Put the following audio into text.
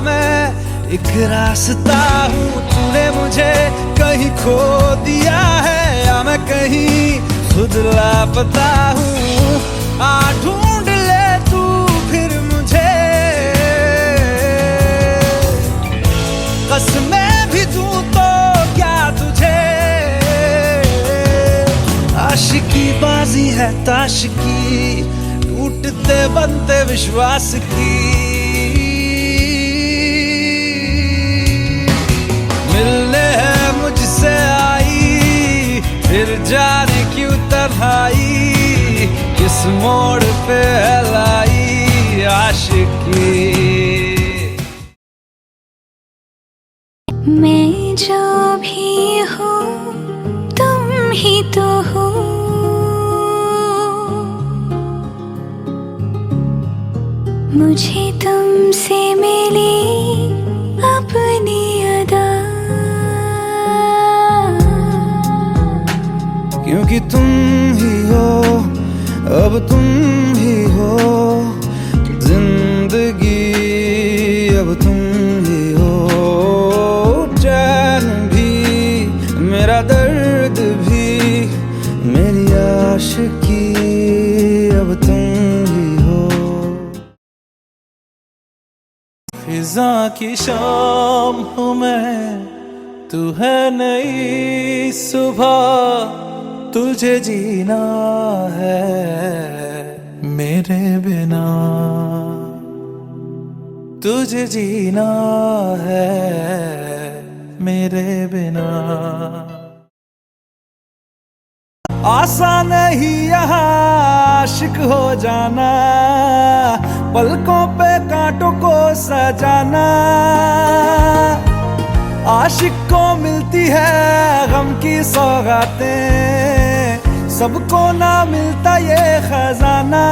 मैं एक रास्ता हूँ, तूने मुझे कहीं खो दिया है या मैं कहीं खुद लापता हूँ। आ ढूंढ ले तू फिर मुझे, कसमें भी दूं तो क्या तुझे। आशिकी बाजी है ताश की, टूटते बनते विश्वास की। मिलने है मुझसे आई, फिर जाने क्यों तन्हाई, किस मोड़ पे है लाई आशिकी। मैं जो भी हूँ तुम ही तो हो, मुझे तुमसे मिली अपनी अदा, क्योंकि तुम ही हो, अब तुम ही हो जिंदगी, अब तुम ही हो चैन भी, मेरा दर्द भी, मेरी आशिकी, अब तुम ही हो। खिज़ां की शाम हूँ मैं, तू है नई सुबह, तुझे जीना है मेरे बिना, तुझे जीना है मेरे बिना। आसान नहीं यहाँ आशिक हो जाना, पलकों पे कांटों को सजाना। आशिक को मिलती है गम की सौगातें, सबको ना मिलता ये खजाना।